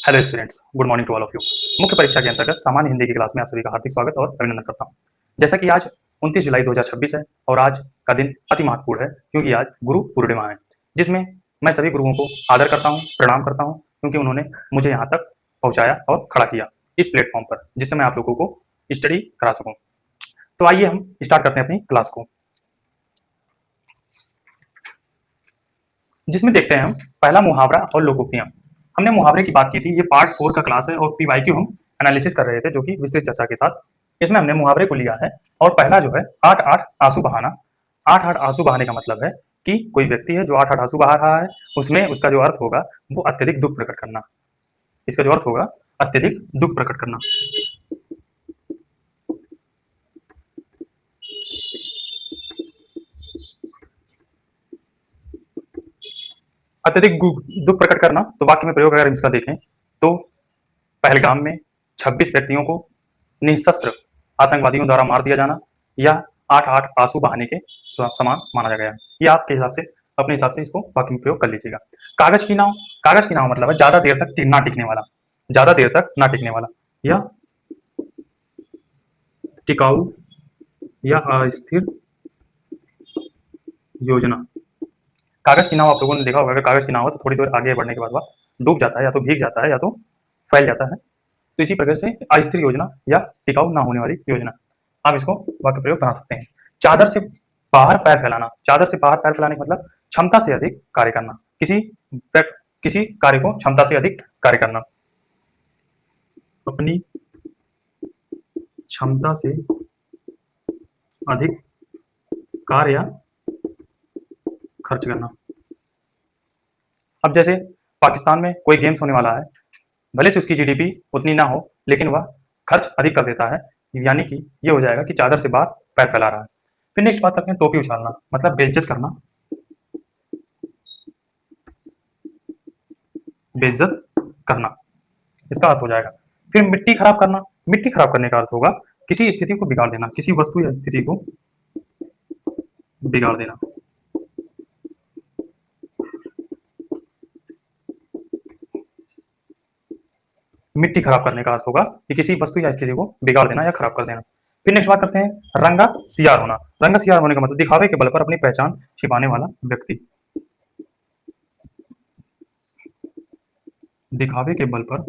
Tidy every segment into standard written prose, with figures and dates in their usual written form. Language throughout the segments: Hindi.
Hello students, good morning to all of you. मुख्य परीक्षा के अंतर्गत सामान्य हिंदी की क्लास में आप सभी का हार्दिक स्वागत और अभिनंदन करता हूं। जैसा कि आज 29 जुलाई 2026 है और आज का दिन अति महत्वपूर्ण है क्योंकि आज गुरु पूर्णिमा है, जिसमें मैं सभी गुरुओं को आदर करता हूं, प्रणाम करता हूं क्योंकि उन्होंने मुझे यहाँ तक पहुँचाया और खड़ा किया इस प्लेटफॉर्म पर, जिससे मैं आप लोगों को स्टडी करा सकूँ। तो आइए हम स्टार्ट करते हैं अपनी क्लास को, जिसमें देखते हैं हम पहला मुहावरा और लोकोक्तियां। हमने मुहावरे की बात की थी, ये पार्ट 4 का क्लास है और पीवाईक्यू हम एनालिसिस कर रहे थे, जो कि विस्तृत चर्चा के साथ। इसमें हमने मुहावरे को लिया है और पहला जो है 8-8 आंसू बहाना। 8-8 आंसू बहाने का मतलब है कि कोई व्यक्ति है जो 8-8 आंसू बहा रहा है, उसमें उसका जो अर्थ होगा वो अत्यधिक दुख प्रकट करना। इसका जो अर्थ होगा अत्यधिक दुख प्रकट करना। अत्यधिक दुख प्रकट करना, तो वाक्य में प्रयोग अगर इसका देखें तो पहलगाम में 26 व्यक्तियों को निशस्त्र आतंकवादियों द्वारा मार दिया जाना या 8-8 आंसू बहाने के समान माना गया। ये आपके हिसाब से अपने हिसाब से इसको वाक्य में प्रयोग कर लीजिएगा। कागज की नाव, कागज की नाव मतलब है ज्यादा देर तक ना टिकने वाला, ज्यादा देर तक ना टिकने वाला या टिकाऊ या अस्थिर योजना। कागज की नाव आप लोगों ने देखा होगा, अगर कागज की नाव है तो थोड़ी देर आगे बढ़ने के बाद वह डूब जाता है, या तो भीग जाता है या तो फैल जाता है। तो इसी प्रकार से अस्थिर योजना या टिकाऊ ना होने वाली योजना, आप इसको वाक्य प्रयोग बना सकते हैं। चादर से बाहर पैर फैलाना, चादर से बाहर पैर फैलाने का मतलब क्षमता से अधिक कार्य करना, किसी कार्य को क्षमता से अधिक कार्य करना, अपनी क्षमता से अधिक कार्य या खर्च करना। अब जैसे पाकिस्तान में कोई गेम्स होने वाला है, भले से उसकी जीडीपी उतनी ना हो लेकिन वह खर्च अधिक कर देता है, यानी कि ये हो जाएगा कि चादर से बाहर पैर फैला रहा है। फिर नेक्स्ट बात करते हैं टोपी उछालना, मतलब बेइज्जत करना, बेइज्जत करना, इसका अर्थ हो जाएगा। फिर मिट्टी खराब करना, मिट्टी खराब करने का अर्थ होगा किसी स्थिति को बिगाड़ देना, किसी वस्तु या स्थिति को बिगाड़ देना। मिट्टी खराब करने का अर्थ होगा कि किसी वस्तु या स्थिति को बिगाड़ देना या खराब कर देना। फिर नेक्स्ट बात करते हैं रंगा सियार होना। रंगा सियार होने का मतलब दिखावे के बल पर अपनी पहचान छिपाने वाला व्यक्ति, दिखावे के बल पर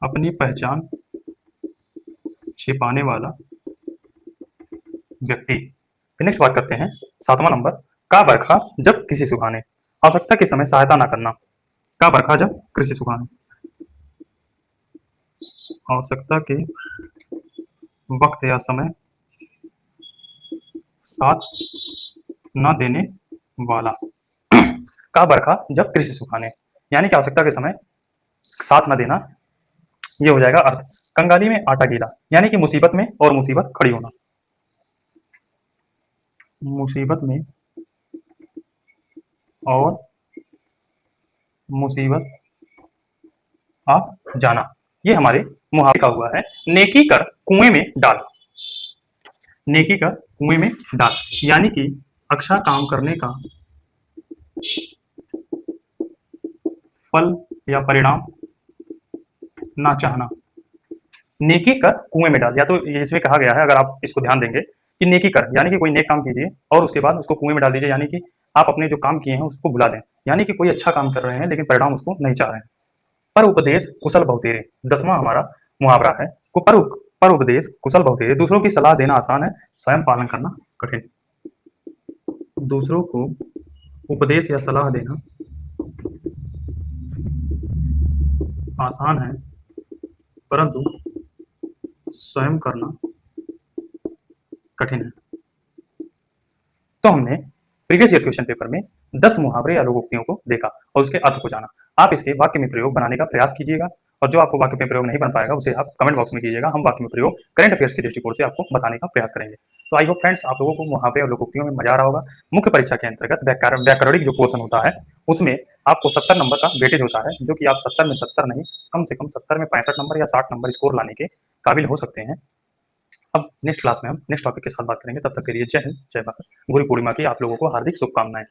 अपनी पहचान छिपाने वाला व्यक्ति। फिर नेक्स्ट बात करते हैं 7वां नंबर, का बरखा जब किसी सुखाने, आवश्यकता के समय सहायता ना करना। का बरखा जब कृषि सुखाने, आवश्यकता के वक्त या समय साथ न देने वाला। का बरखा जब कृषि सुखाने, यानी कि आवश्यकता के समय साथ न देना, ये हो जाएगा अर्थ। कंगाली में आटा गीला, यानी कि मुसीबत में और मुसीबत खड़ी होना, मुसीबत में और मुसीबत आ जाना। ये हमारे मुहावरे का हुआ है। नेकी कर कुएं में डाल, नेकी कर कुएं में डाल, यानी कि अच्छा काम करने का फल या परिणाम ना चाहना। नेकी कर कुएं में डाल, या तो ये इसमें कहा गया है, अगर आप इसको ध्यान देंगे कि नेकी कर यानी कि कोई नेक काम कीजिए और उसके बाद उसको कुएं में डाल दीजिए, यानी कि आप अपने जो काम किए हैं उसको भुला दें, यानी कि कोई अच्छा काम कर रहे हैं लेकिन परिणाम उसको नहीं चाह रहे हैं। पर उपदेश कुशल बहुतेरे, 10वां हमारा मुहावरा है। पर उपदेश कुशल बहुतेरे, दूसरों की सलाह देना आसान है, स्वयं पालन करना कठिन। दूसरों को उपदेश या सलाह देना आसान है परंतु स्वयं करना कठिन है। तो हमने प्रीवियस ईयर क्वेश्चन पेपर में 10 मुहावरे या लोकोक्तियों को देखा और उसके अर्थ को जाना। आप इसके वाक्य में प्रयोग बनाने का प्रयास कीजिएगा और जो आपको वाक्य में प्रयोग नहीं बन पाएगा उसे आप कमेंट बॉक्स में कीजिएगा। हम वाक्य में प्रयोग करंट अफेयर्स के दृष्टिकोण से आपको बताने का प्रयास करेंगे। तो आई होप फ्रेंड्स आप लोगों को मुहावरे और लोकोक्तियों में मजा आ रहा होगा। मुख्य परीक्षा के अंतर्गत व्याकरणिक जो पोर्शन होता है उसमें आपको 70 नंबर का वेटेज होता है, जो कि आप 70 में 70 नहीं, कम से कम 70 में 65 नंबर या 60 नंबर स्कोर लाने के काबिल हो सकते हैं। अब नेक्स्ट क्लास में हम नेक्स्ट टॉपिक के साथ बात करेंगे। तब तक के लिए जय हिंद, जय भारत। गुरु पूर्णिमा की आप लोगों को हार्दिक शुभकामनाएं।